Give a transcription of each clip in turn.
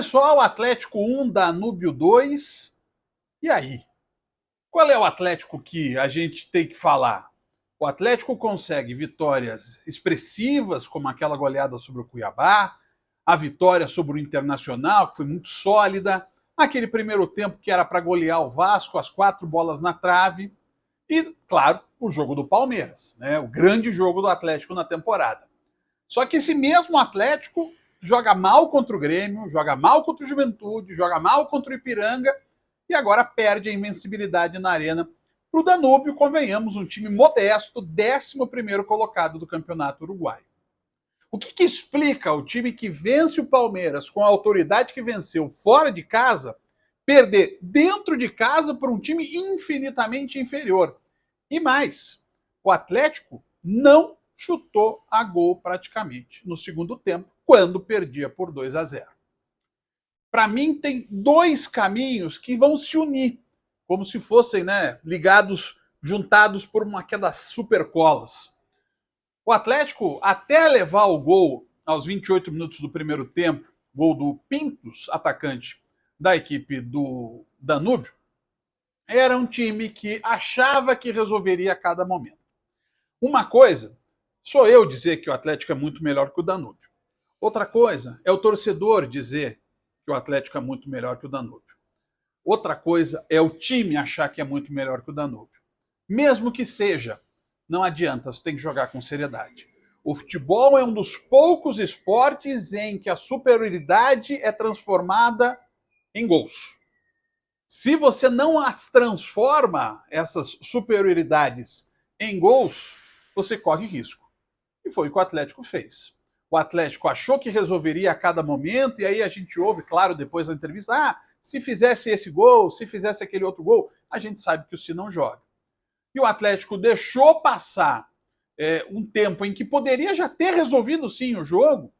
pessoal, Atlético 1, Danúbio 2. E aí? Qual é o Atlético que a gente tem que falar? O Atlético consegue vitórias expressivas, como aquela goleada sobre o Cuiabá, a vitória sobre o Internacional, que foi muito sólida, aquele primeiro tempo que era para golear o Vasco, as 4 bolas na trave, e, claro, o jogo do Palmeiras, né? O grande jogo do Atlético na temporada. Só que esse mesmo Atlético joga mal contra o Grêmio, joga mal contra o Juventude, joga mal contra o Ipiranga e agora perde a invencibilidade na arena para o Danúbio, convenhamos, um time modesto, 11º colocado do Campeonato Uruguaio. O que explica o time que vence o Palmeiras com a autoridade que venceu fora de casa perder dentro de casa por um time infinitamente inferior? E mais, o Atlético não chutou a gol praticamente no segundo tempo, quando perdia por 2-0. Para mim, tem 2 caminhos que vão se unir, como se fossem, né, ligados, juntados por uma das supercolas. O Atlético, até levar o gol aos 28 minutos do primeiro tempo, gol do Pintos, atacante da equipe do Danúbio, era um time que achava que resolveria a cada momento. Uma coisa, sou eu dizer que o Atlético é muito melhor que o Danúbio. Outra coisa é o torcedor dizer que o Atlético é muito melhor que o Danúbio. Outra coisa é o time achar que é muito melhor que o Danúbio. Mesmo que seja, não adianta, você tem que jogar com seriedade. O futebol é um dos poucos esportes em que a superioridade é transformada em gols. Se você não as transforma, essas superioridades, em gols, você corre risco. E foi o que o Atlético fez. O Atlético achou que resolveria a cada momento, e aí a gente ouve, claro, depois da entrevista, se fizesse esse gol, se fizesse aquele outro gol, a gente sabe que o Si não joga. E o Atlético deixou passar um tempo em que poderia já ter resolvido sim o jogo,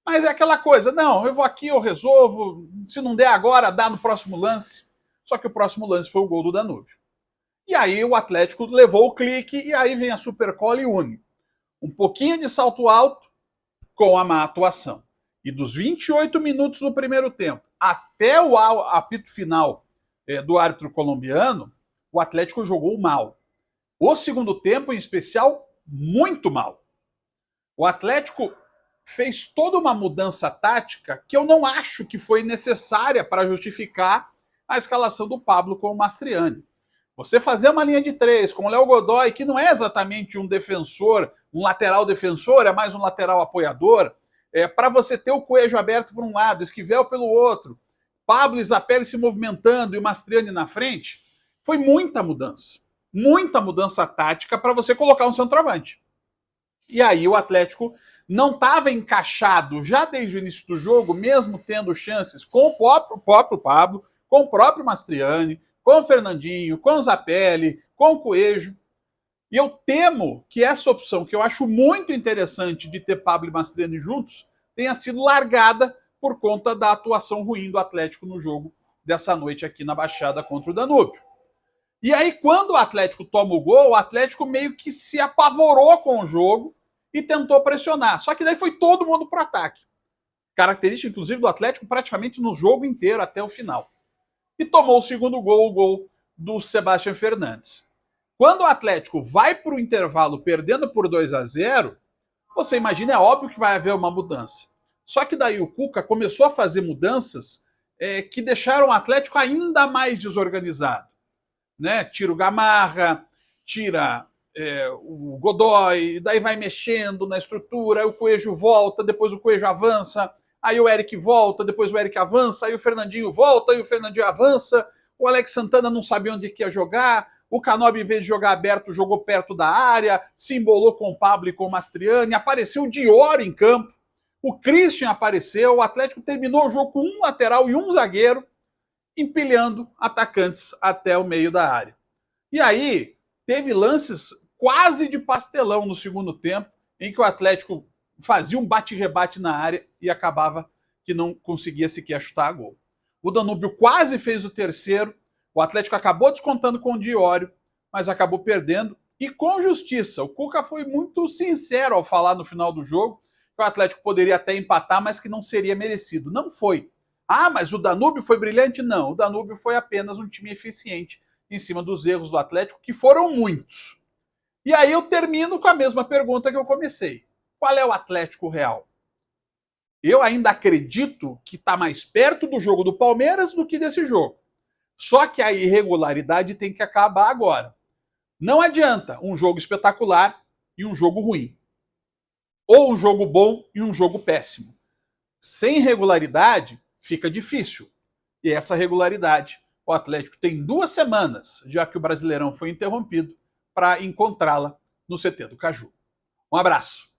mas é aquela coisa, não, eu vou aqui, eu resolvo, se não der agora, dá no próximo lance. Só que o próximo lance foi o gol do Danúbio. E aí o Atlético levou o clique, e aí vem a Supercola e une. Um pouquinho de salto alto com a má atuação. E dos 28 minutos do primeiro tempo até o apito final do árbitro colombiano, o Atlético jogou mal. O segundo tempo, em especial, muito mal. O Atlético fez toda uma mudança tática que eu não acho que foi necessária para justificar a escalação do Pablo com o Mastriani. Você fazer uma linha de 3 com o Léo Godoy, que não é exatamente um defensor, um lateral defensor, é mais um lateral apoiador, para você ter o Coelho aberto por um lado, Esquivel pelo outro, Pablo e Zapelli se movimentando e o Mastriani na frente, foi muita mudança tática para você colocar um centroavante. E aí o Atlético não estava encaixado já desde o início do jogo, mesmo tendo chances com o próprio Pablo, com o próprio Mastriani, com o Fernandinho, com o Zapelli, com o Coelho. E eu temo que essa opção, que eu acho muito interessante de ter Pablo e Mastriani juntos, tenha sido largada por conta da atuação ruim do Atlético no jogo dessa noite aqui na Baixada contra o Danúbio. E aí, quando o Atlético toma o gol, o Atlético meio que se apavorou com o jogo e tentou pressionar. Só que daí foi todo mundo pro ataque. Característica, inclusive, do Atlético praticamente no jogo inteiro até o final. E tomou o segundo gol, o gol do Sebastião Fernandes. Quando o Atlético vai para o intervalo perdendo por 2-0, você imagina, é óbvio que vai haver uma mudança. Só que daí o Cuca começou a fazer mudanças que deixaram o Atlético ainda mais desorganizado. Né? Tira o Gamarra, tira o Godoy, daí vai mexendo na estrutura, aí o Coelho volta, depois o Coelho avança, aí o Eric volta, depois o Eric avança, aí o Fernandinho volta, aí o Fernandinho avança, o Alex Santana não sabia onde que ia jogar, o Canóbio, em vez de jogar aberto, jogou perto da área, se embolou com o Pablo e com o Mastriani, apareceu o Dior em campo, o Christian apareceu, o Atlético terminou o jogo com um lateral e um zagueiro, empilhando atacantes até o meio da área. E aí, teve lances quase de pastelão no segundo tempo, em que o Atlético fazia um bate-rebate na área e acabava que não conseguia sequer chutar a gol. O Danúbio quase fez o terceiro, o Atlético acabou descontando com o Diório, mas acabou perdendo, e com justiça. O Cuca foi muito sincero ao falar no final do jogo que o Atlético poderia até empatar, mas que não seria merecido. Não foi. Ah, mas o Danúbio foi brilhante? Não, o Danúbio foi apenas um time eficiente em cima dos erros do Atlético, que foram muitos. E aí eu termino com a mesma pergunta que eu comecei. Qual é o Atlético real? Eu ainda acredito que está mais perto do jogo do Palmeiras do que desse jogo. Só que a irregularidade tem que acabar agora. Não adianta um jogo espetacular e um jogo ruim. Ou um jogo bom e um jogo péssimo. Sem regularidade, fica difícil. E essa regularidade, o Atlético tem 2 semanas, já que o Brasileirão foi interrompido, para encontrá-la no CT do Caju. Um abraço.